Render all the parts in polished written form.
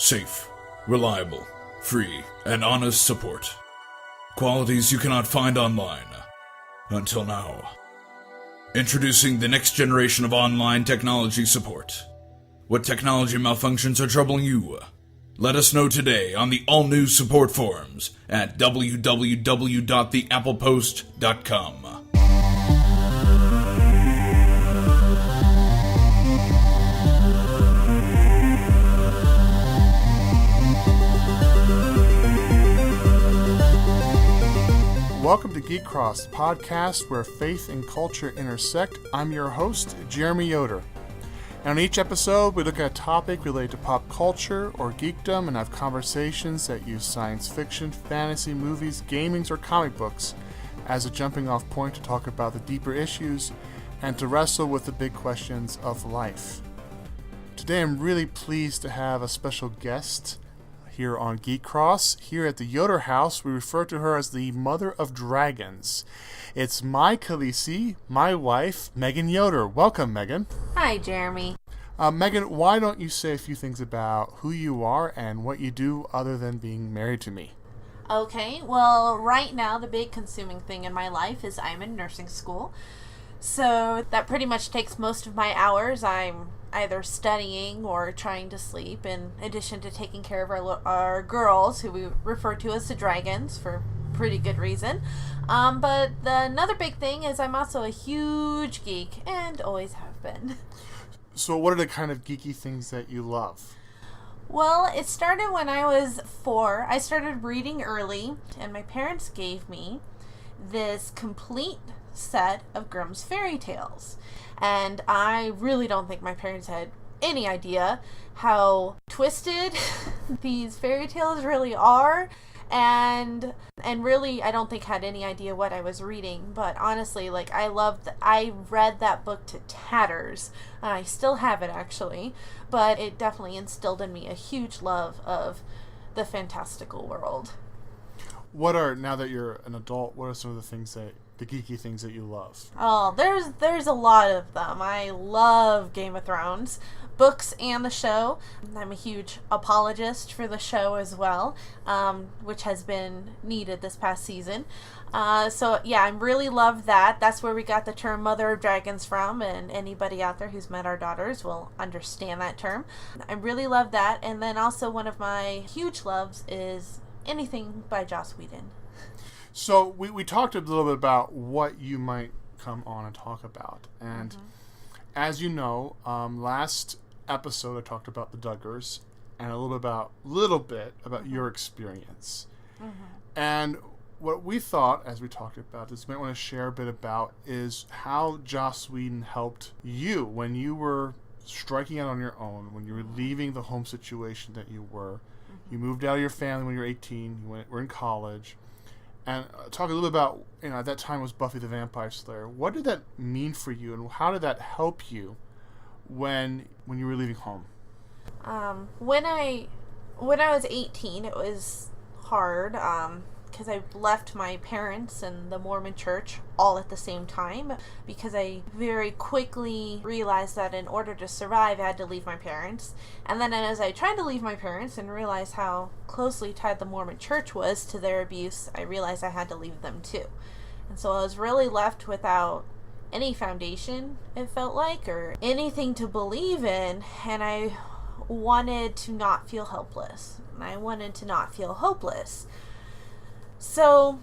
safe, reliable, free, and honest support. Qualities you cannot find online. Until now. Introducing the next generation of online technology support. What technology malfunctions are troubling you? Let us know today on the all-new support forums at www.theapplepost.com. Welcome to Geek Cross, the podcast where faith and culture intersect. I'm your host, Maegan Yoder. And on each episode, we look at a topic related to pop culture or geekdom and have conversations that use science fiction, fantasy, movies, gaming, or comic books as a jumping off point to talk about the deeper issues and to wrestle with the big questions of life. Today, I'm really pleased to have a special guest here on Geek Cross. Here at the Yoder house, we refer to her as the Mother of Dragons. It's my Khaleesi, my wife, Maegan Yoder. Welcome, Maegan. Hi, Jeremy. Maegan, why don't you say a few things about who you are and what you do other than being married to me? Okay, well, right now the big consuming thing in my life is I'm in nursing school. So that pretty much takes most of my hours. I'm either studying or trying to sleep, in addition to taking care of our girls, who we refer to as the dragons for pretty good reason. But another big thing is I'm also a huge geek, and always have been. So what are the kind of geeky things that you love? Well, it started when I was 4. I started reading early, and my parents gave me this complete set of Grimm's fairy tales. And I really don't think my parents had any idea how twisted these fairy tales really are. And really, I don't think had any idea what I was reading. But honestly, I read that book to tatters. And I still have it, actually. But it definitely instilled in me a huge love of the fantastical world. Now that you're an adult, what are some of the geeky things that you love? Oh, there's a lot of them. I love Game of Thrones, books and the show. I'm a huge apologist for the show as well, which has been needed this past season. So yeah, I really love that. That's where we got the term Mother of Dragons from, and anybody out there who's met our daughters will understand that term. I really love that. And then also one of my huge loves is anything by Joss Whedon. So we talked a little bit about what you might come on and talk about. And as you know, last episode I talked about the Duggars and a little bit about your experience. And what we thought, as we talked about this, you might want to share a bit about is how Joss Whedon helped you when you were striking out on your own, when you were leaving the home situation that you were. You moved out of your family when you were 18. You were in college. And talk a little bit about, at that time was Buffy the Vampire Slayer. What did that mean for you, and how did that help you when you were leaving home? When I was 18, it was hard because I left my parents and the Mormon church all at the same time, because I very quickly realized that in order to survive, I had to leave my parents. And then as I tried to leave my parents and realized how closely tied the Mormon church was to their abuse, I realized I had to leave them too. And so I was really left without any foundation, it felt like, or anything to believe in, and I wanted to not feel helpless. And I wanted to not feel hopeless. So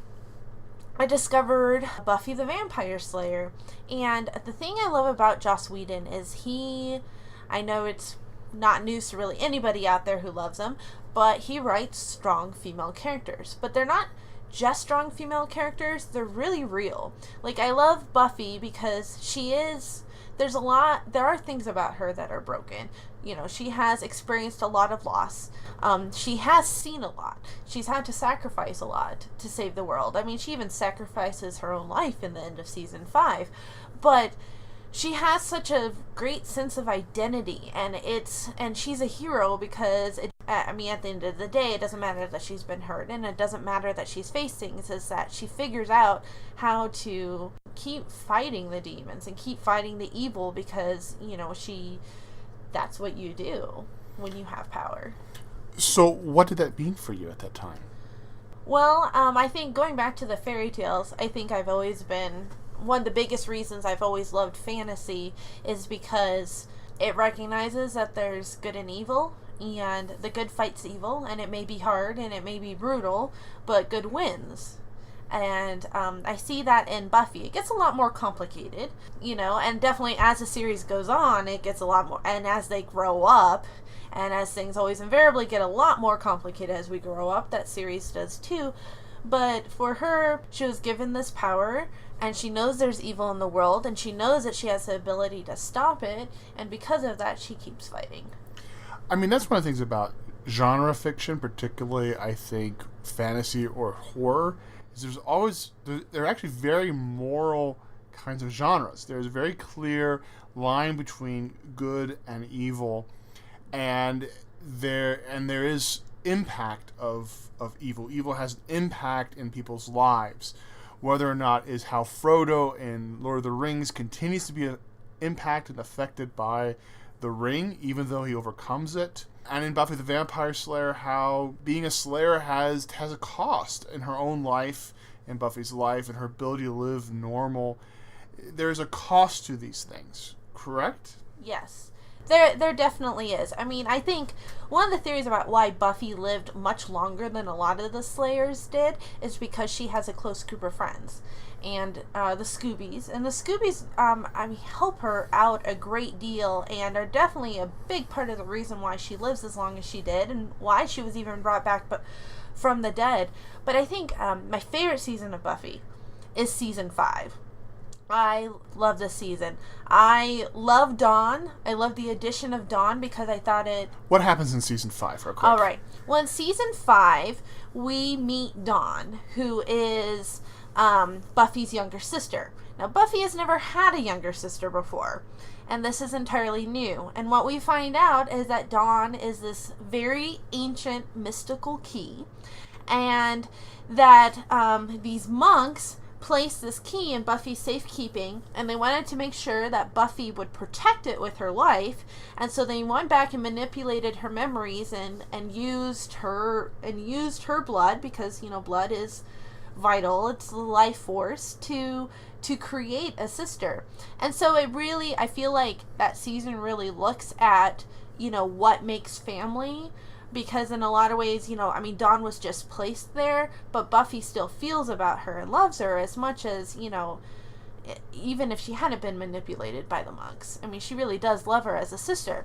I discovered Buffy the Vampire Slayer, and the thing I love about Joss Whedon is I know it's not news to really anybody out there who loves him, but he writes strong female characters. But they're not just strong female characters, they're really real. Like, I love Buffy because there are things about her that are broken. She has experienced a lot of loss. She has seen a lot. She's had to sacrifice a lot to save the world. I mean, she even sacrifices her own life in the end of season 5. But she has such a great sense of identity, and she's a hero because at the end of the day, it doesn't matter that she's been hurt, and it doesn't matter that she's faced things. It's that she figures out how to keep fighting the demons and keep fighting the evil because, that's what you do when you have power. So what did that mean for you at that time? Well, I think going back to the fairy tales, I think I've always been, one of the biggest reasons I've always loved fantasy is because it recognizes that there's good and evil, and the good fights evil, and it may be hard and it may be brutal, but good wins. And I see that in Buffy. It gets a lot more complicated, and definitely as the series goes on, it gets a lot more, and as they grow up, and as things always invariably get a lot more complicated as we grow up, that series does too. But for her, she was given this power, and she knows there's evil in the world, and she knows that she has the ability to stop it, and because of that, she keeps fighting. I mean, that's one of the things about genre fiction, particularly, I think, fantasy or horror, is there are actually very moral kinds of genres. There's a very clear line between good and evil, and there is impact of evil. Evil has an impact in people's lives. Whether or not is how Frodo in Lord of the Rings continues to be impacted and affected by the ring, even though he overcomes it. And in Buffy the Vampire Slayer, how being a Slayer has a cost in her own life, in Buffy's life, and her ability to live normal. There's a cost to these things, correct? Yes. There definitely is. I mean, I think one of the theories about why Buffy lived much longer than a lot of the Slayers did is because she has a close group of friends. And the Scoobies. And the Scoobies, help her out a great deal and are definitely a big part of the reason why she lives as long as she did and why she was even brought back from the dead. But I think my favorite season of Buffy is season 5. I love this season. I love Dawn. I love the addition of Dawn because I thought it... What happens in season 5, real quick? All right. Well, in season 5, we meet Dawn, who is Buffy's younger sister. Now, Buffy has never had a younger sister before, and this is entirely new. And what we find out is that Dawn is this very ancient mystical key, and that these monks placed this key in Buffy's safekeeping, and they wanted to make sure that Buffy would protect it with her life, and so they went back and manipulated her memories and used her blood, because blood is vital, it's the life force, to create a sister. And so I feel like that season really looks at what makes family, because in a lot of ways, Dawn was just placed there, but Buffy still feels about her and loves her as much as, even if she hadn't been manipulated by the monks. I mean, she really does love her as a sister.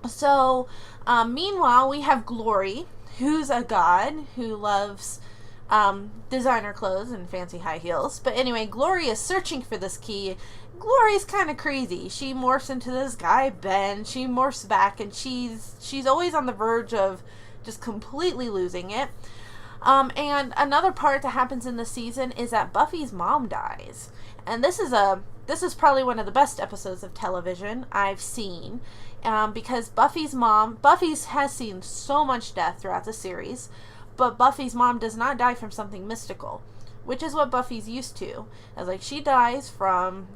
So, meanwhile, we have Glory, who's a god who loves designer clothes and fancy high heels. But anyway, Glory is searching for this key. Glory's kind of crazy. She morphs into this guy, Ben. She morphs back, and she's always on the verge of just completely losing it. And another part that happens in the season is that Buffy's mom dies. And this is probably one of the best episodes of television I've seen. Because Buffy has seen so much death throughout the series, but Buffy's mom does not die from something mystical, which is what Buffy's used to. She dies from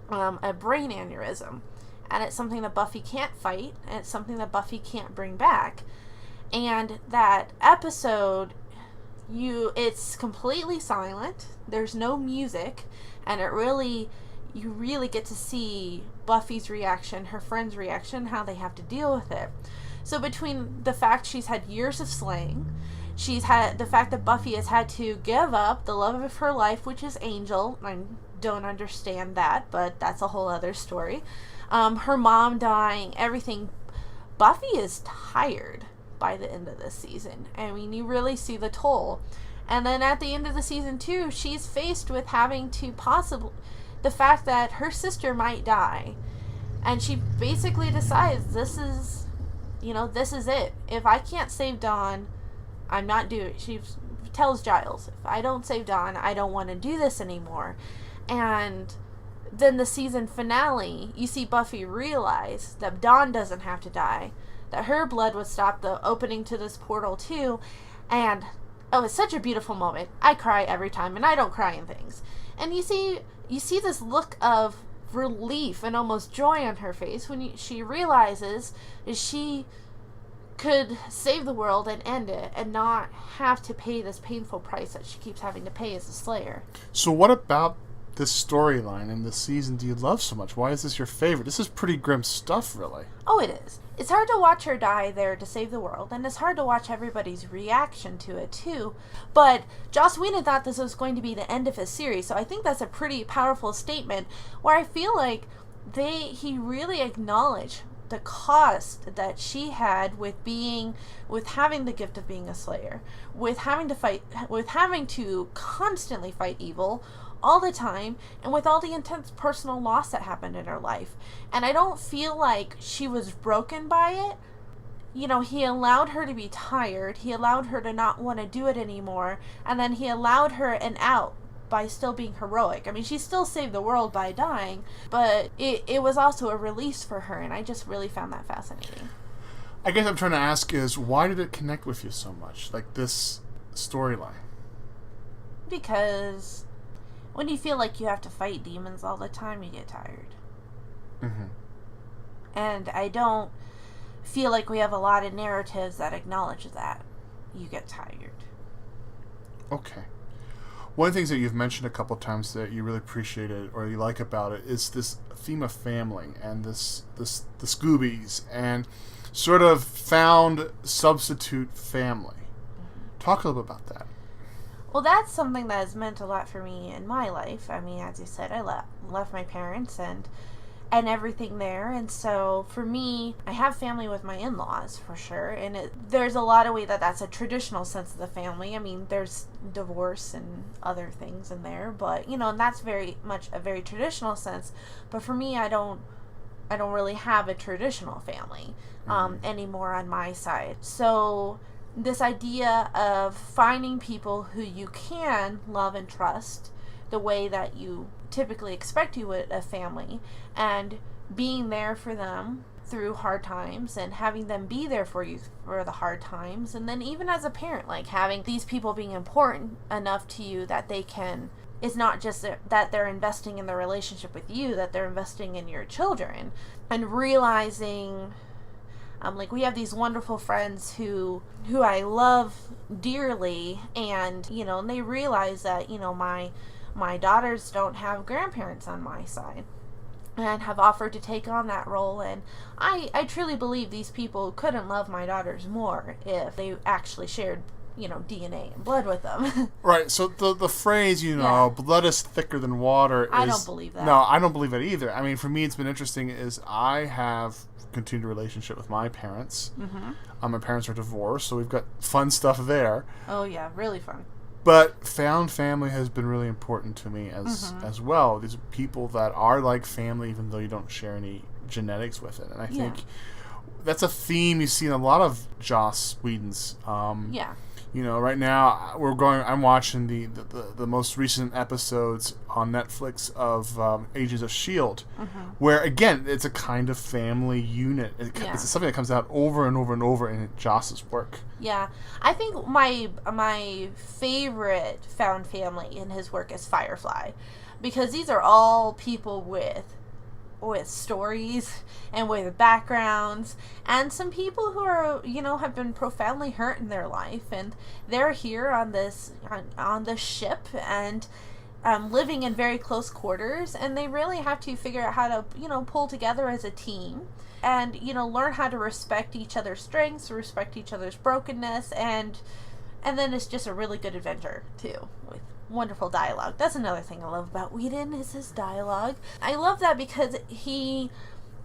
a brain aneurysm, and it's something that Buffy can't fight, and it's something that Buffy can't bring back. And that episode, it's completely silent, there's no music, and you really get to see Buffy's reaction, her friend's reaction, how they have to deal with it. So between the fact she's had years of slaying, she's had the fact that Buffy has had to give up the love of her life, which is Angel. I don't understand that, but that's a whole other story. Her mom dying, everything. Buffy is tired by the end of this season. I mean, you really see the toll. And then at the end of the season 2, she's faced with having to the fact that her sister might die. And she basically decides, this is it. If I can't save Dawn, I'm not doing it. She tells Giles, if I don't save Dawn, I don't want to do this anymore. And then the season finale, you see Buffy realize that Dawn doesn't have to die, that her blood would stop the opening to this portal too. And it's such a beautiful moment. I cry every time, and I don't cry in things. And you see this look of relief and almost joy on her face when she realizes she could save the world and end it and not have to pay this painful price that she keeps having to pay as a Slayer. So what about this storyline and this season do you love so much? Why is this your favorite? This is pretty grim stuff, really. Oh, it is. It's hard to watch her die there to save the world, and it's hard to watch everybody's reaction to it, too. But Joss Whedon thought this was going to be the end of his series, so I think that's a pretty powerful statement, where I feel like he really acknowledged the cost that she had with having the gift of being a Slayer, with having to constantly fight evil all the time, and with all the intense personal loss that happened in her life. And I don't feel like she was broken by it. You know, he allowed her to be tired, he allowed her to not want to do it anymore, and then he allowed her an out by still being heroic. I mean, she still saved the world by dying, but it was also a release for her, and I just really found that fascinating. I guess I'm trying to ask is, why did it connect with you so much? Like, this storyline? Because when you feel like you have to fight demons all the time, you get tired. Mm-hmm. And I don't feel like we have a lot of narratives that acknowledge that. You get tired. Okay. One of the things that you've mentioned a couple of times that you really appreciated or you like about it is this theme of family and the Scoobies and sort of found substitute family. Mm-hmm. Talk a little bit about that. Well, that's something that has meant a lot for me in my life. I mean, as you said, I left my parents and everything there. And so for me, I have family with my in-laws for sure. And there's a lot of way that's a traditional sense of the family. I mean, there's divorce and other things in there, but you know, and that's very much a very traditional sense. But for me, I don't really have a traditional family anymore on my side. So this idea of finding people who you can love and trust the way that you typically expect you would a family, and being there for them through hard times and having them be there for you for the hard times, and then even as a parent, like having these people being important enough to you that they can, it's not just that they're investing in the relationship with you, that they're investing in your children, and realizing like we have these wonderful friends who I love dearly, and you know, and they realize that, you know, my daughters don't have grandparents on my side and have offered to take on that role, and I truly believe these people couldn't love my daughters more if they actually shared, you know, DNA and blood with them. Right, so the phrase, you know, blood is thicker than water is... I don't believe that. No, I don't believe that either. I mean, for me, it's been interesting is I have continued a relationship with my parents. Mm-hmm. My parents are divorced, so we've got fun stuff there. Oh, yeah, really fun. But found family has been really important to me as well. These are people that are like family, even though you don't share any genetics with it. And I think that's a theme you see in a lot of Joss Whedon's. You know, right now I'm watching the most recent episodes on Netflix of Agents of S.H.I.E.L.D., where, again, it's a kind of family unit. It's something that comes out over and over and over in Joss's work. Yeah. I think my favorite found family in his work is Firefly, because these are all people with stories and with backgrounds, and some people who are, you know, have been profoundly hurt in their life, and they're here on this ship and living in very close quarters, and they really have to figure out how to, you know, pull together as a team and, you know, learn how to respect each other's strengths, respect each other's brokenness, and then it's just a really good adventure too, with wonderful dialogue. That's another thing I love about Whedon is his dialogue. I love that because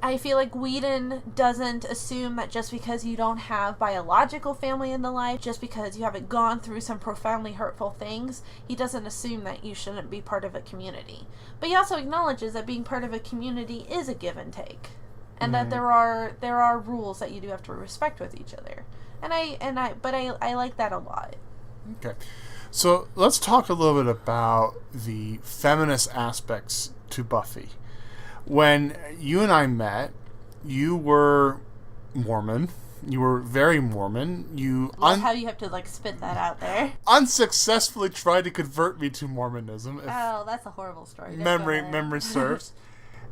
I feel like Whedon doesn't assume that just because you don't have biological family in the life, just because you haven't gone through some profoundly hurtful things, he doesn't assume that you shouldn't be part of a community. But he also acknowledges that being part of a community is a give and take, and that there are rules that you do have to respect with each other. And I like that a lot. Okay. So let's talk a little bit about the feminist aspects to Buffy. When you and I met, you were Mormon. You were very Mormon. Love how you have to like spit that out there. Unsuccessfully tried to convert me to Mormonism. Oh, that's a horrible story. Memory serves.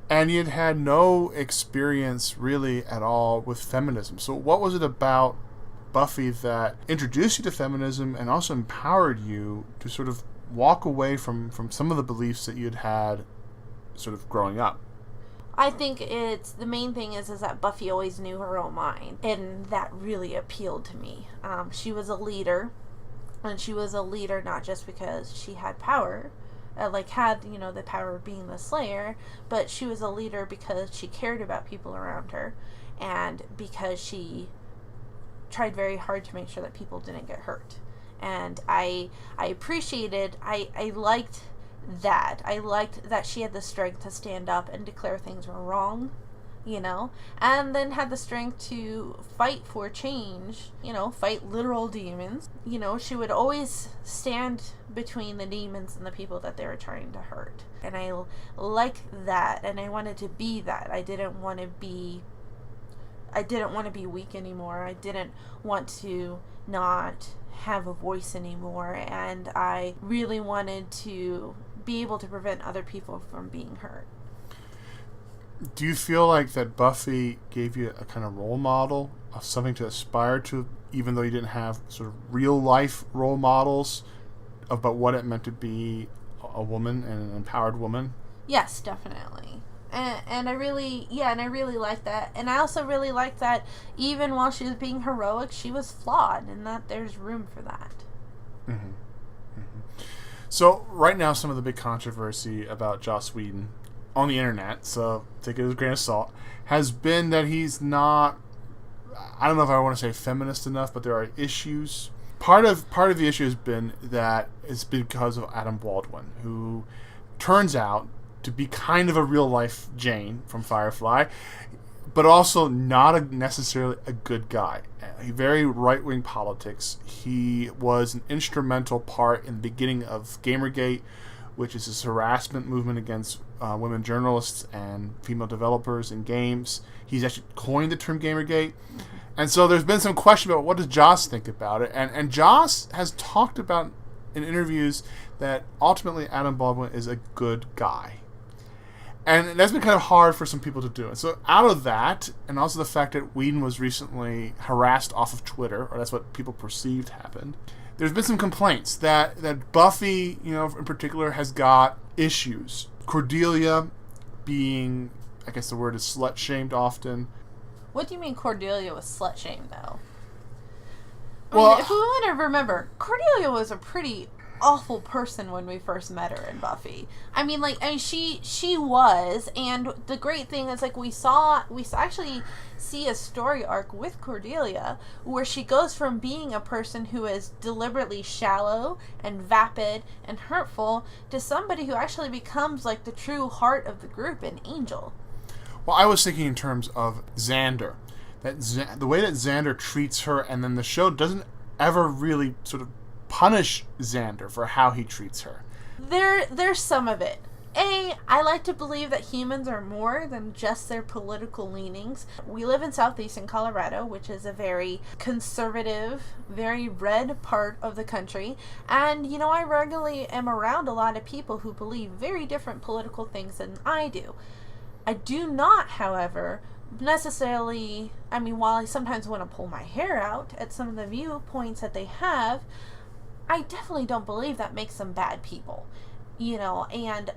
And you'd had no experience really at all with feminism. So what was it about Buffy that introduced you to feminism and also empowered you to sort of walk away from some of the beliefs that you'd had sort of growing up? I think the main thing is that Buffy always knew her own mind, and that really appealed to me. She was a leader, and she was a leader not just because she had power, the power of being the Slayer, but she was a leader because she cared about people around her, and because she tried very hard to make sure that people didn't get hurt. And I appreciated, I liked that. I liked that she had the strength to stand up and declare things were wrong, and then had the strength to fight for change, fight literal demons. She would always stand between the demons and the people that they were trying to hurt. And I liked that, and I wanted to be that. I didn't want to be weak anymore. I didn't want to not have a voice anymore, and I really wanted to be able to prevent other people from being hurt. Do you feel like that Buffy gave you a kind of role model of something to aspire to, even though you didn't have sort of real life role models about what it meant to be a woman and an empowered woman? Yes, definitely. And I really like that. And I also really like that even while she was being heroic, she was flawed, and that there's room for that. Mm-hmm. Mm-hmm. So right now, some of the big controversy about Joss Whedon on the internet, so take it with a grain of salt, has been that he's not, I don't know if I want to say feminist enough, but there are issues. Part of the issue has been that it's because of Adam Baldwin, who turns out to be kind of a real-life Jane from Firefly, but also not necessarily a good guy. Very right-wing politics. He was an instrumental part in the beginning of Gamergate, which is this harassment movement against women journalists and female developers in games. He's actually coined the term Gamergate. Mm-hmm. And so there's been some question about what does Joss think about it. And Joss has talked about in interviews that ultimately Adam Baldwin is a good guy. And that's been kind of hard for some people to do. And so out of that, and also the fact that Whedon was recently harassed off of Twitter, or that's what people perceived happened, there's been some complaints that Buffy, in particular, has got issues. Cordelia being, I guess the word is slut-shamed often. What do you mean Cordelia was slut-shamed, though? Well, if we want to remember, Cordelia was a pretty awful person when we first met her in Buffy. She was, and the great thing is, we actually see a story arc with Cordelia where she goes from being a person who is deliberately shallow and vapid and hurtful to somebody who actually becomes the true heart of the group, an angel. Well, I was thinking in terms of Xander. The way that Xander treats her, and then the show doesn't ever really sort of punish Xander for how he treats her. There's some of it. I like to believe that humans are more than just their political leanings. We live in southeastern Colorado, which is a very conservative, very red part of the country. And, I regularly am around a lot of people who believe very different political things than I do. I do not, however, necessarily, while I sometimes want to pull my hair out at some of the viewpoints that they have, I definitely don't believe that makes them bad people, and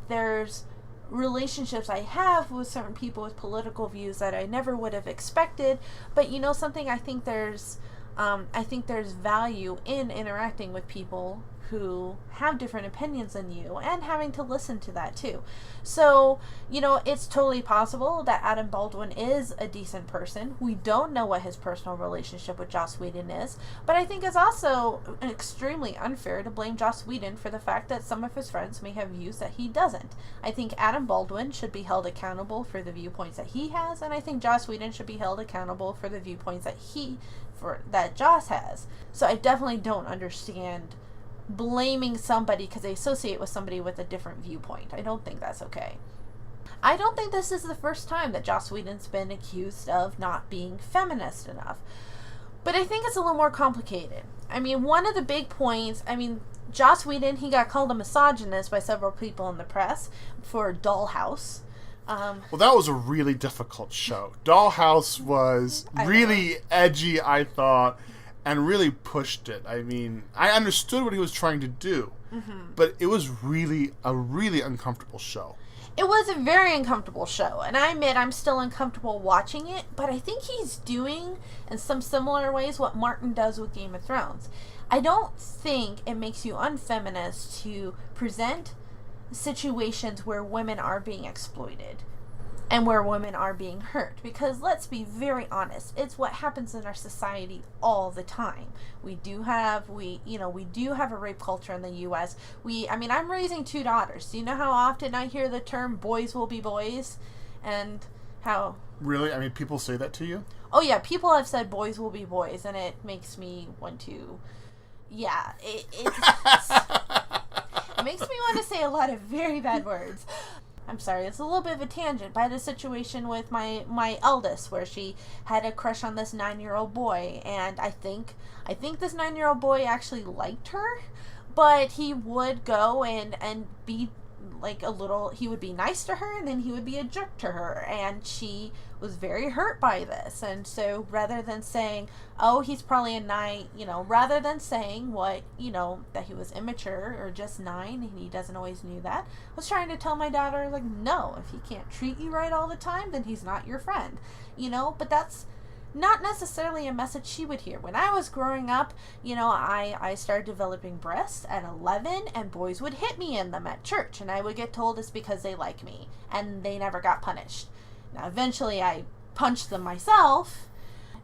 there's relationships I have with certain people with political views that I never would have expected, but something, I think there's value in interacting with people who have different opinions than you and having to listen to that too. So, it's totally possible that Adam Baldwin is a decent person. We don't know what his personal relationship with Joss Whedon is, but I think it's also extremely unfair to blame Joss Whedon for the fact that some of his friends may have views that he doesn't. I think Adam Baldwin should be held accountable for the viewpoints that he has, and I think Joss Whedon should be held accountable for the viewpoints that Joss has. So I definitely don't understand blaming somebody because they associate with somebody with a different viewpoint. I don't think that's okay. I don't think this is the first time that Joss Whedon's been accused of not being feminist enough. But I think it's a little more complicated. One of the big points, Joss Whedon, he got called a misogynist by several people in the press for Dollhouse. Well, that was a really difficult show. Dollhouse was really edgy, I thought, and really pushed it. I mean, I understood what he was trying to do, but it was really a really uncomfortable show. It was a very uncomfortable show, and I admit I'm still uncomfortable watching it, but I think he's doing, in some similar ways, what Martin does with Game of Thrones. I don't think it makes you unfeminist to present situations where women are being exploited and where women are being hurt, because let's be very honest, it's what happens in our society all the time. We do have a rape culture in the US. I'm raising 2 daughters. Do you know how often I hear the term boys will be boys? And how... Really? I mean, people say that to you? Oh yeah, people have said boys will be boys, and it makes me want to... Yeah, it makes me want to say a lot of very bad words. I'm sorry, it's a little bit of a tangent, but I had a situation with my eldest where she had a crush on this 9-year-old boy, and I think this 9-year-old boy actually liked her, but he would go and be like he would be nice to her, and then he would be a jerk to her, and she was very hurt by this. And so rather than saying, oh, he's probably rather than saying that he was immature or just 9 and he doesn't always knew that, I was trying to tell my daughter, like, no, if he can't treat you right all the time, then he's not your friend, but that's not necessarily a message she would hear. When I was growing up, I started developing breasts at 11, and boys would hit me in them at church, and I would get told it's because they like me, and they never got punished. Now, eventually I punched them myself,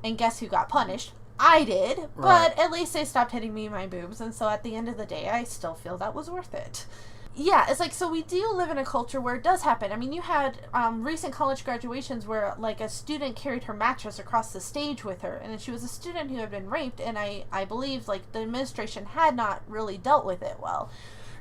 and guess who got punished? I did, but at least they stopped hitting me in my boobs, and so at the end of the day, I still feel that was worth it. Yeah, it's like, so we do live in a culture where it does happen. I mean, you had recent college graduations where, like, a student carried her mattress across the stage with her, and she was a student who had been raped, and I believe, like, the administration had not really dealt with it well.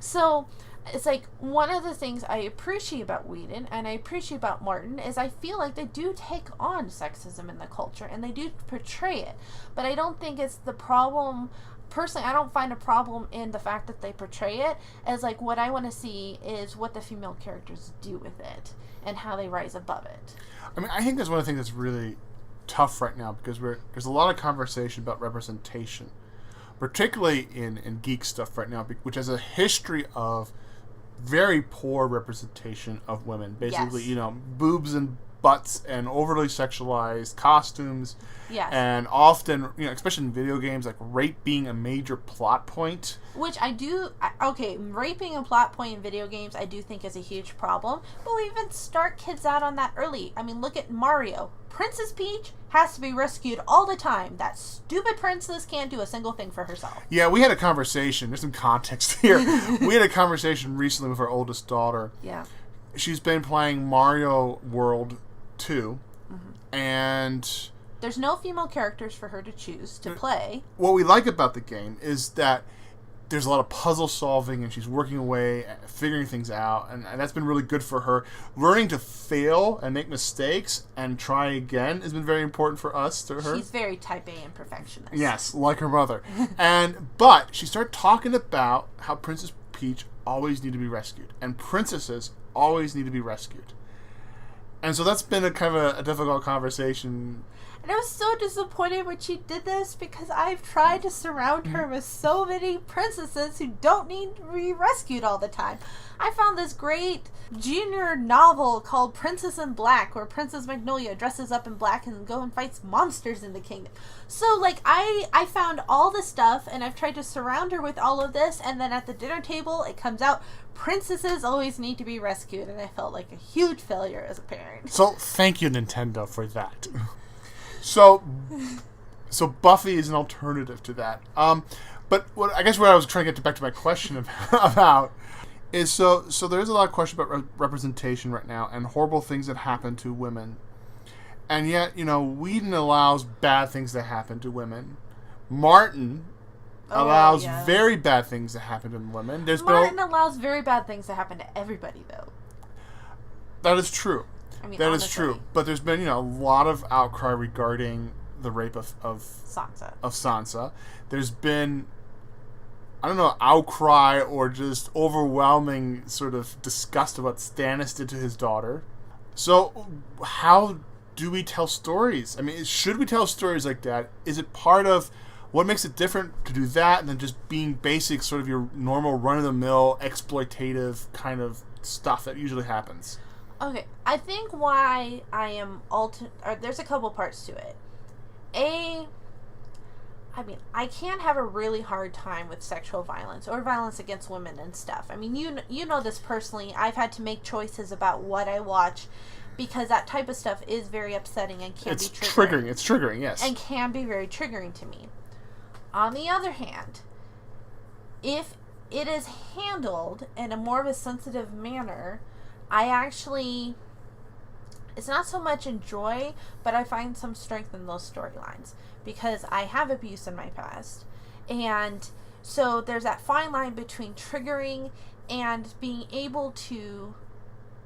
So, it's like, one of the things I appreciate about Whedon, and I appreciate about Martin, is I feel like they do take on sexism in the culture, and they do portray it. But I don't think it's the problem... Personally, I don't find a problem in the fact that they portray it, as like what I want to see is what the female characters do with it and how they rise above it. I mean, I think that's one of the things that's really tough right now, because there's a lot of conversation about representation, particularly in geek stuff right now, which has a history of very poor representation of women. Basically, yes. Boobs and butts and overly sexualized costumes. Yes. And often, especially in video games, like rape being a major plot point. Which raping a plot point in video games I do think is a huge problem. But we even start kids out on that early. I mean, look at Mario. Princess Peach has to be rescued all the time. That stupid princess can't do a single thing for herself. Yeah, we had a conversation. There's some context here. We had a conversation recently with our oldest daughter. Yeah. She's been playing Mario World 2, and... There's no female characters for her to choose to play. What we like about the game is that there's a lot of puzzle solving, and she's working away, figuring things out, and that's been really good for her. Learning to fail and make mistakes and try again has been very important for us, to her. She's very type A and perfectionist. Yes, like her mother. But she started talking about how Princess Peach always need to be rescued, and princesses always need to be rescued. And so that's been a kind of a difficult conversation. And I was so disappointed when she did this, because I've tried to surround her with so many princesses who don't need to be rescued all the time. I found this great junior novel called Princess in Black, where Princess Magnolia dresses up in black and goes and fights monsters in the kingdom. So, like, I found all this stuff, and I've tried to surround her with all of this, and then at the dinner table, it comes out, princesses always need to be rescued, and I felt like a huge failure as a parent. So, thank you, Nintendo, for that. So Buffy is an alternative to that. But what I was trying to get back to my question about is so there's a lot of question about representation right now and horrible things that happen to women, and yet Whedon allows bad things to happen to women. Martin allows very bad things to happen to women. Martin allows very bad things to happen to everybody, though. That is true. I mean, that honestly. is true, but there's been a lot of outcry regarding the rape of Sansa. There's been, I don't know, outcry or just overwhelming sort of disgust of what Stannis did to his daughter. So, how do we tell stories? I mean, should we tell stories like that? Is it part of what makes it different to do that than just being basic, sort of your normal run-of-the-mill, exploitative kind of stuff that usually happens? Okay, I think why I am there's a couple parts to it. I mean, I can't have a really hard time with sexual violence or violence against women and stuff. I mean, you know this personally. I've had to make choices about what I watch because that type of stuff is very upsetting and can be triggering. It's triggering, yes. And can be very triggering to me. On the other hand, if it is handled in a more of a sensitive manner, it's not so much enjoy, but I find some strength in those storylines because I have abuse in my past. And so there's that fine line between triggering and being able to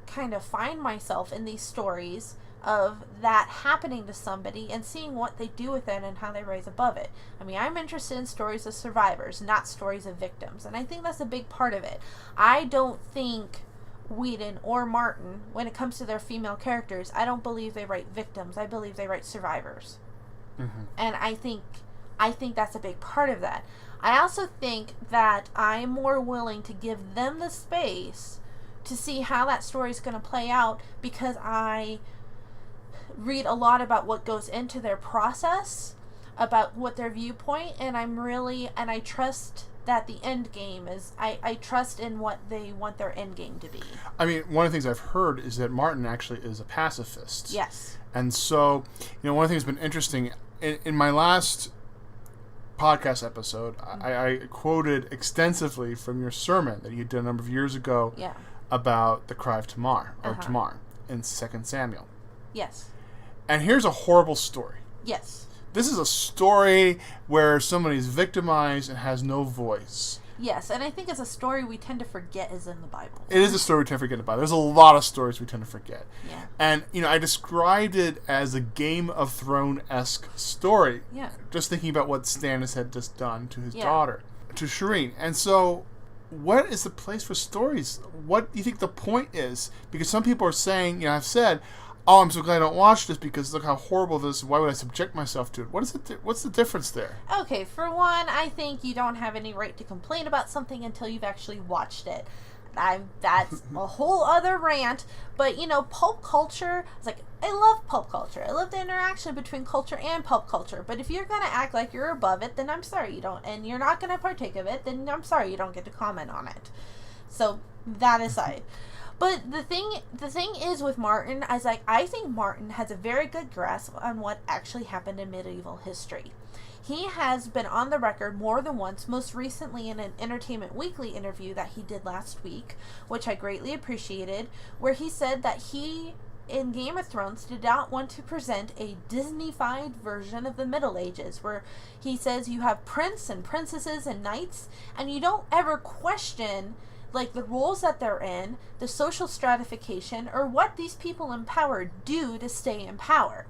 kind of find myself in these stories of that happening to somebody and seeing what they do with it and how they rise above it. I mean, I'm interested in stories of survivors, not stories of victims. And I think that's a big part of it. I don't think Whedon or Martin, when it comes to their female characters, I don't believe they write victims. I believe they write survivors. Mm-hmm. And I think that's a big part of that. I also think that I'm more willing to give them the space to see how that story is going to play out because I read a lot about what goes into their process, about what their viewpoint, and I trust that the end game is, I trust in what they want their end game to be. I mean, one of the things I've heard is that Martin actually is a pacifist. Yes. And so, one of the things that's been interesting, in my last podcast episode, mm-hmm. I quoted extensively from your sermon that you did a number of years ago about the cry of Tamar, or Tamar, in 2 Samuel. Yes. And here's a horrible story. Yes. This is a story where somebody's victimized and has no voice. Yes, and I think it's a story we tend to forget is in the Bible. It is a story we tend to forget in the Bible. There's a lot of stories we tend to forget. Yeah. And, I described it as a Game of Thrones-esque story. Yeah. Just thinking about what Stannis had just done to his daughter, to Shireen. And so, what is the place for stories? What do you think the point is? Because some people are saying, I've said, oh, I'm so glad I don't watch this because look how horrible this is. Why would I subject myself to it? What's the difference there? Okay, for one, I think you don't have any right to complain about something until you've actually watched it. That's a whole other rant. But, pulp culture, it's like, I love pulp culture. I love the interaction between culture and pulp culture. But if you're going to act like you're above it, then I'm sorry you don't. And you're not going to partake of it, then I'm sorry you don't get to comment on it. So, that aside. But the thing is with Martin, I think Martin has a very good grasp on what actually happened in medieval history. He has been on the record more than once, most recently in an Entertainment Weekly interview that he did last week, which I greatly appreciated, where he said that he, in Game of Thrones, did not want to present a Disney-fied version of the Middle Ages, where he says you have prince and princesses and knights, and you don't ever question the roles that they're in, the social stratification, or what these people in power do to stay in power.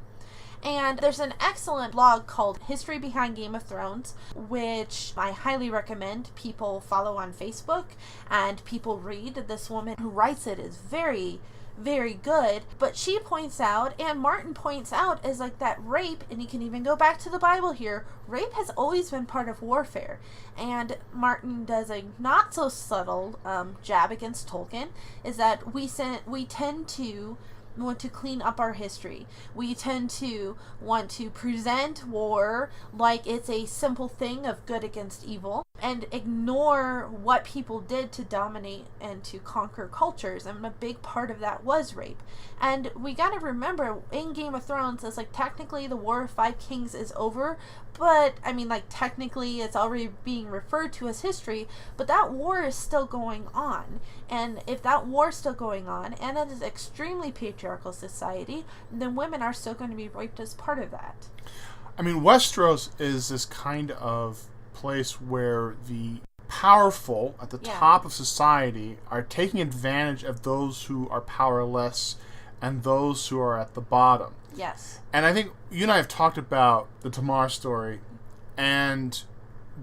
And there's an excellent blog called History Behind Game of Thrones, which I highly recommend people follow on Facebook and people read. This woman who writes it is very, very good. But she points out, and Martin points out, is that rape, and you can even go back to the Bible here, rape has always been part of warfare. And Martin does a not so subtle jab against Tolkien, is that we tend to want to clean up our history. We tend to want to present war like it's a simple thing of good against evil and ignore what people did to dominate and to conquer cultures, and a big part of that was rape. And we gotta remember, in Game of Thrones, it's technically the War of Five Kings is over, but technically it's already being referred to as history, but that war is still going on. And if that war is still going on, and it is extremely patriarchal society, then women are still going to be raped as part of that. Westeros is this kind of place where the powerful at the top of society are taking advantage of those who are powerless and those who are at the bottom. Yes. And I think you and I have talked about the Tamar story, and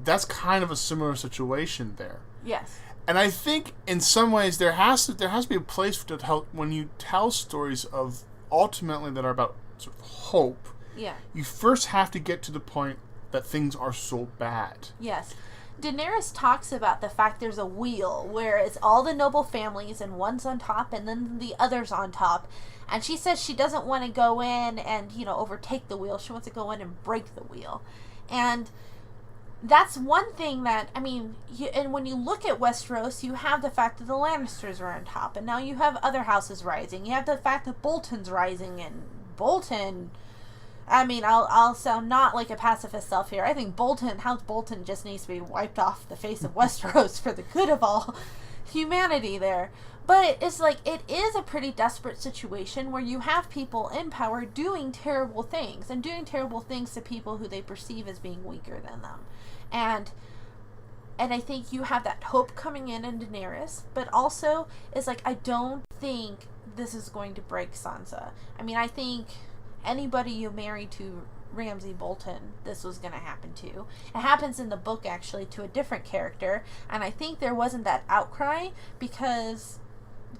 that's kind of a similar situation there. Yes. And I think in some ways there has to be a place to tell, when you tell stories of ultimately that are about sort of hope. Yeah. You first have to get to the point that things are so bad. Yes. Daenerys talks about the fact there's a wheel where it's all the noble families and one's on top and then the other's on top. And she says she doesn't want to go in and, overtake the wheel. She wants to go in and break the wheel. And that's one thing that, and when you look at Westeros, you have the fact that the Lannisters are on top. And now you have other houses rising. You have the fact that Bolton's rising, and Bolton... I'll sound not like a pacifist self here. I think House Bolton just needs to be wiped off the face of Westeros for the good of all humanity there. But it's like, it is a pretty desperate situation where you have people in power doing terrible things, and doing terrible things to people who they perceive as being weaker than them. And I think you have that hope coming in Daenerys, but also it's like, I don't think this is going to break Sansa. I think anybody you marry to Ramsay Bolton, this was going to happen to. It happens in the book, actually, to a different character, and I think there wasn't that outcry because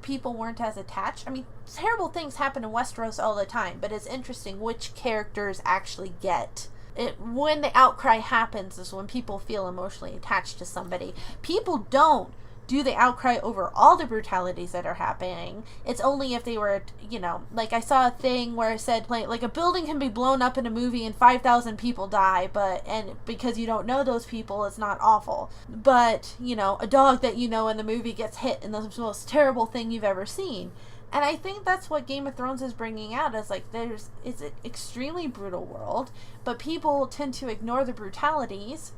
people weren't as attached. Terrible things happen in Westeros all the time, but it's interesting which characters actually get it. When the outcry happens is when people feel emotionally attached to somebody. People don't do the outcry over all the brutalities that are happening. It's only if they were, like I saw a thing where it said, like a building can be blown up in a movie and 5,000 people die, and because you don't know those people, it's not awful. But, a dog that in the movie gets hit, and that's the most terrible thing you've ever seen. And I think that's what Game of Thrones is bringing out, is like, it's an extremely brutal world, but people tend to ignore the brutalities,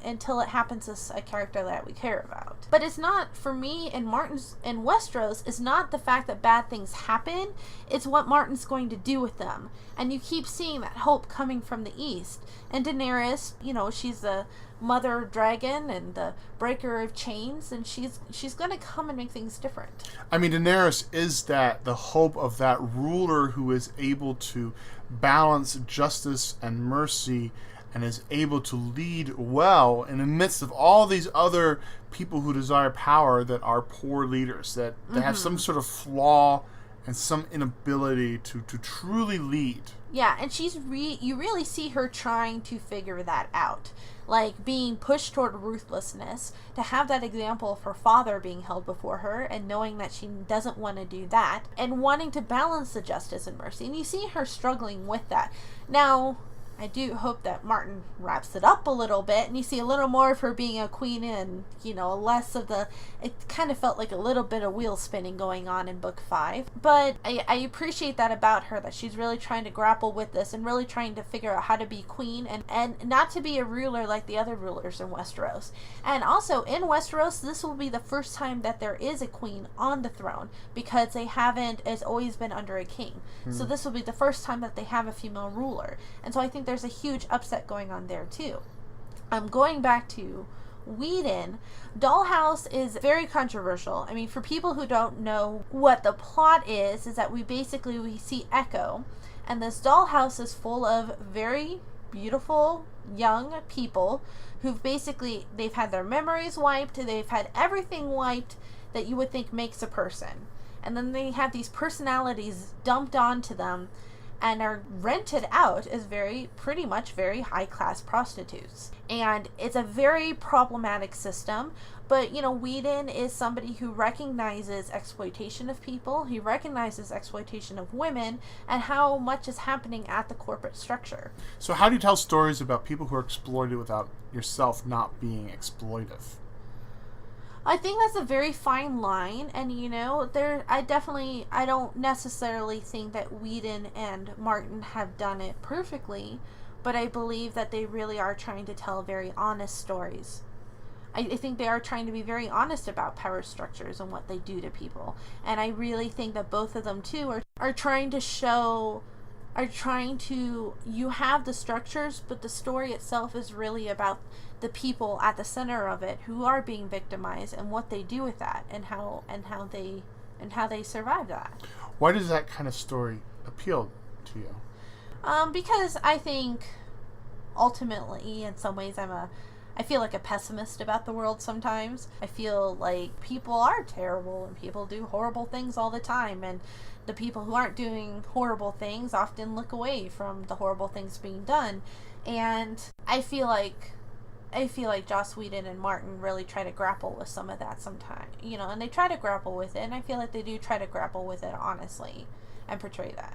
until it happens to a character that we care about. But it's not, for me, in Westeros, it's not the fact that bad things happen, it's what Martin's going to do with them. And you keep seeing that hope coming from the east. And Daenerys, she's the mother dragon and the breaker of chains, and she's going to come and make things different. Daenerys is the hope of that ruler who is able to balance justice and mercy and is able to lead well in the midst of all these other people who desire power that are poor leaders, that have some sort of flaw and some inability to truly lead. Yeah, and you really see her trying to figure that out. Like, being pushed toward ruthlessness, to have that example of her father being held before her and knowing that she doesn't want to do that, and wanting to balance the justice and mercy. And you see her struggling with that. Now, I do hope that Martin wraps it up a little bit, and you see a little more of her being a queen and, less of it kind of felt like a little bit of wheel spinning going on in book 5. But I appreciate that about her, that she's really trying to grapple with this and really trying to figure out how to be queen and not to be a ruler like the other rulers in Westeros. And also, in Westeros, this will be the first time that there is a queen on the throne, because it's always been under a king. So this will be the first time that they have a female ruler. And so I think there's a huge upset going on there too. Going back to Whedon, Dollhouse is very controversial. For people who don't know what the plot is that we see Echo, and this dollhouse is full of very beautiful young people they've had their memories wiped, they've had everything wiped that you would think makes a person, and then they have these personalities dumped onto them and are rented out as pretty much very high-class prostitutes. And it's a very problematic system, but, Whedon is somebody who recognizes exploitation of people, he recognizes exploitation of women, and how much is happening at the corporate structure. So how do you tell stories about people who are exploited without yourself not being exploitive? I think that's a very fine line, and I don't necessarily think that Whedon and Martin have done it perfectly, but I believe that they really are trying to tell very honest stories. I think they are trying to be very honest about power structures and what they do to people, and I really think that both of them too are trying to show, you have the structures, but the story itself is really about the people at the center of it who are being victimized and what they do with that, and how they survive that. Why does that kind of story appeal to you? Because I think ultimately, in some ways, I I feel like a pessimist about the world sometimes. I feel like people are terrible and people do horrible things all the time, and the people who aren't doing horrible things often look away from the horrible things being done. And I feel like Joss Whedon and Martin really try to grapple with some of that sometimes, and they try to grapple with it, and I feel like they do try to grapple with it honestly and portray that.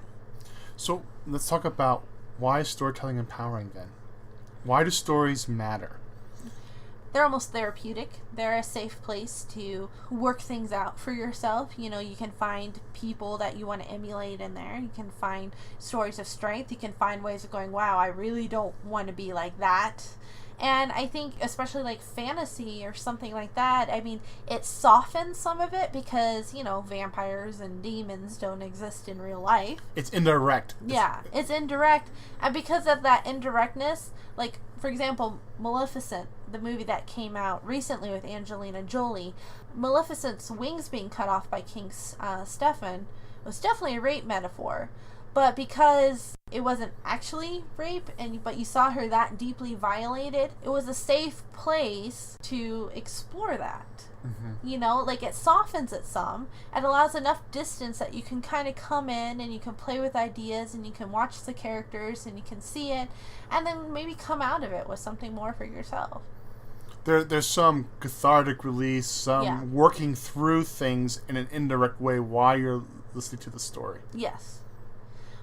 So let's talk about, why is storytelling empowering then? Why do stories matter? They're almost therapeutic. They're a safe place to work things out for yourself. You can find people that you want to emulate in there. You can find stories of strength. You can find ways of going, wow, I really don't want to be like that. And I think especially like fantasy or something like that, I mean, it softens some of it because, vampires and demons don't exist in real life. It's indirect. Yeah, it's indirect. And because of that indirectness, like, for example, Maleficent, the movie that came out recently with Angelina Jolie, Maleficent's wings being cut off by King Stefan was definitely a rape metaphor. But because it wasn't actually rape, but you saw her that deeply violated, it was a safe place to explore that. Mm-hmm. Like, it softens it some. It allows enough distance that you can kind of come in and you can play with ideas and you can watch the characters and you can see it and then maybe come out of it with something more for yourself. There's some cathartic release, some working through things in an indirect way while you're listening to the story. Yes.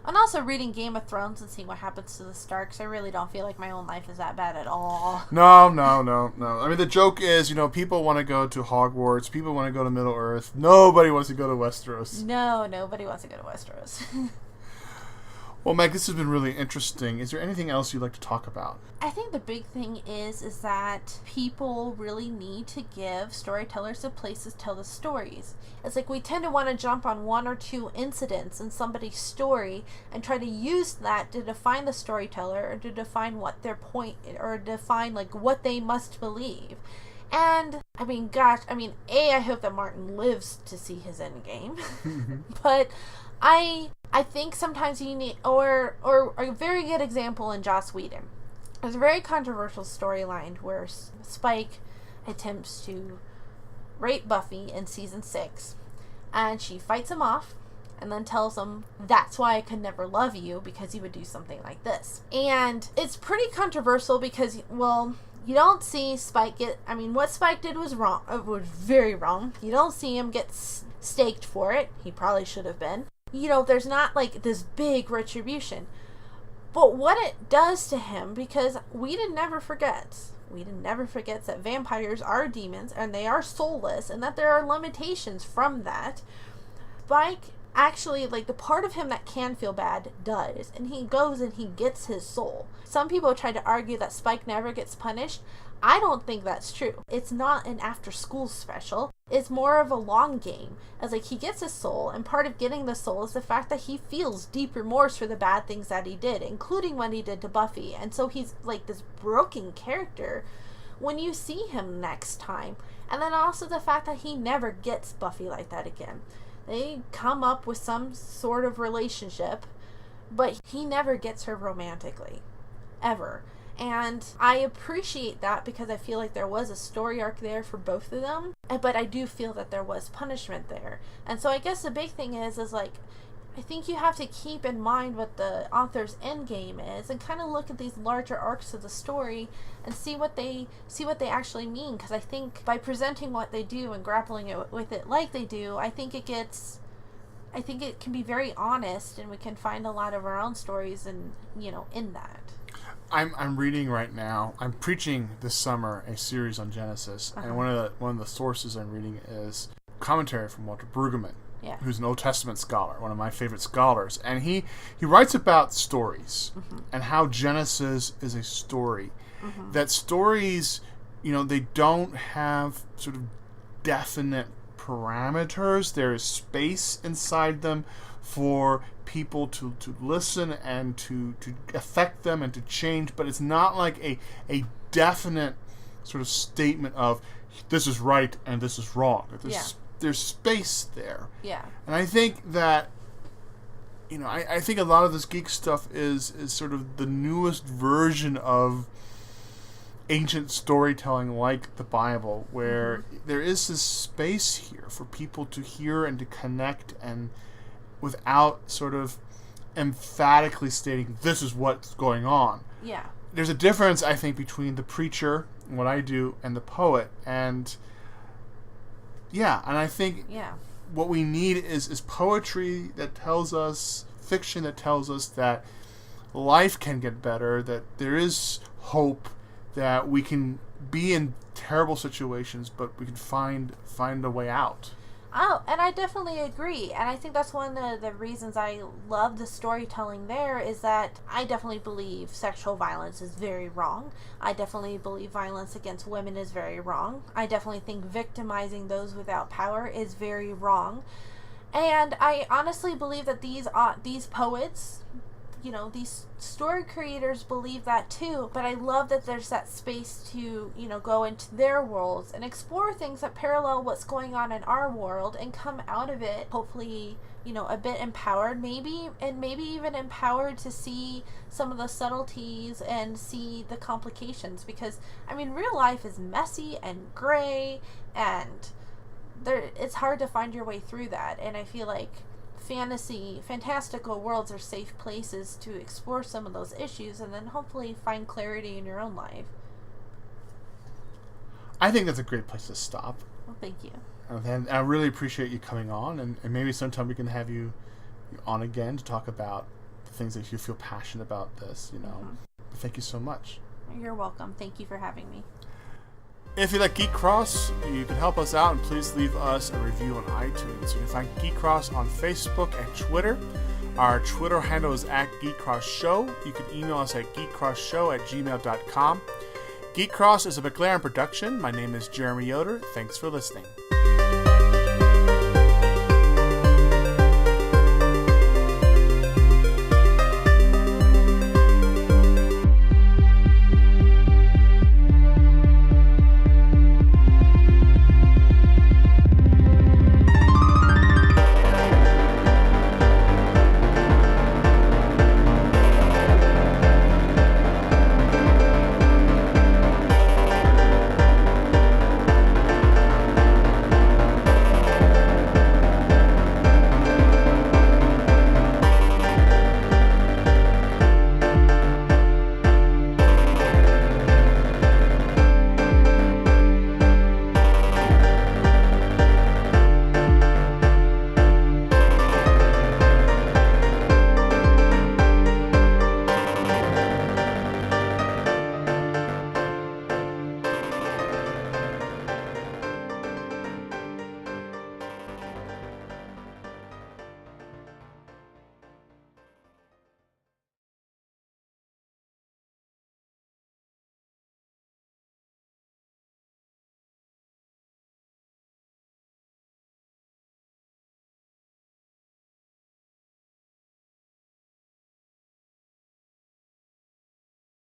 And also reading Game of Thrones and seeing what happens to the Starks, I really don't feel like my own life is that bad at all. No. I mean, the joke is, people want to go to Hogwarts, people want to go to Middle-earth. Nobody wants to go to Westeros. No, nobody wants to go to Westeros. Well, Meg, this has been really interesting. Is there anything else you'd like to talk about? I think the big thing is that people really need to give storytellers a place to tell the stories. It's like we tend to want to jump on one or two incidents in somebody's story and try to use that to define the storyteller or to define what their point, or define like what they must believe. And I mean, I hope that Martin lives to see his end game. But I think sometimes you need, or a very good example in Joss Whedon. There's a very controversial storyline where Spike attempts to rape Buffy in season 6, and she fights him off and then tells him, that's why I could never love you, because you would do something like this. And it's pretty controversial because, well, you don't see Spike what Spike did was wrong. It was very wrong. You don't see him get staked for it. He probably should have been. There's not like this big retribution. But what it does to him, because Whedon never forgets that vampires are demons and they are soulless and that there are limitations from that. Spike actually, like, the part of him that can feel bad does, and he goes and he gets his soul. Some people try to argue that Spike never gets punished. I don't think that's true. It's not an after-school special. It's more of a long game. As like, he gets his soul, and part of getting the soul is the fact that he feels deep remorse for the bad things that he did, including what he did to Buffy. And so he's like this broken character when you see him next time. And then also the fact that he never gets Buffy like that again. They come up with some sort of relationship, but he never gets her romantically. Ever. And I appreciate that because I feel like there was a story arc there for both of them, but I do feel that there was punishment there. And so I guess the big thing is like, I think you have to keep in mind what the author's end game is and kind of look at these larger arcs of the story and see what they actually mean. Because I think by presenting what they do and grappling with it like they do, I think it can be very honest, and we can find a lot of our own stories in that. I'm reading right now. I'm preaching this summer a series on Genesis, and one of the sources I'm reading is commentary from Walter Brueggemann, who's an Old Testament scholar, one of my favorite scholars, and he writes about stories and how Genesis is a story. That stories, they don't have sort of definite parameters. There is space inside them for people to listen and to affect them and to change, but it's not like a definite sort of statement of this is right and this is wrong. There's space there. Yeah. And I think that I think a lot of this geek stuff is sort of the newest version of ancient storytelling like the Bible, where there is this space here for people to hear and to connect, and without sort of emphatically stating this is what's going on. Yeah. There's a difference, I think, between the preacher and what I do and the poet, and I think what we need is poetry that tells us, fiction that tells us that life can get better, that there is hope, that we can be in terrible situations, but we can find a way out. Oh, and I definitely agree. And I think that's one of the reasons I love the storytelling there, is that I definitely believe sexual violence is very wrong. I definitely believe violence against women is very wrong. I definitely think victimizing those without power is very wrong. And I honestly believe that these poets, these story creators believe that too, but I love that there's that space to, go into their worlds and explore things that parallel what's going on in our world and come out of it, hopefully, a bit empowered, maybe even empowered to see some of the subtleties and see the complications, because, real life is messy and gray, and it's hard to find your way through that, and I feel like fantastical worlds are safe places to explore some of those issues and then hopefully find clarity in your own life. I think that's a great place to stop. Well, thank you. And I really appreciate you coming on, and maybe sometime we can have you on again to talk about the things that you feel passionate about this, But thank you so much. You're welcome. Thank you for having me. If you like Geek Cross, you can help us out and please leave us a review on iTunes. You can find Geek Cross on Facebook and Twitter. Our Twitter handle is @GeekCrossShow. You can email us at geekcrossshow@gmail.com. Geek Cross is a McLearan production. My name is Jeremy Yoder. Thanks for listening.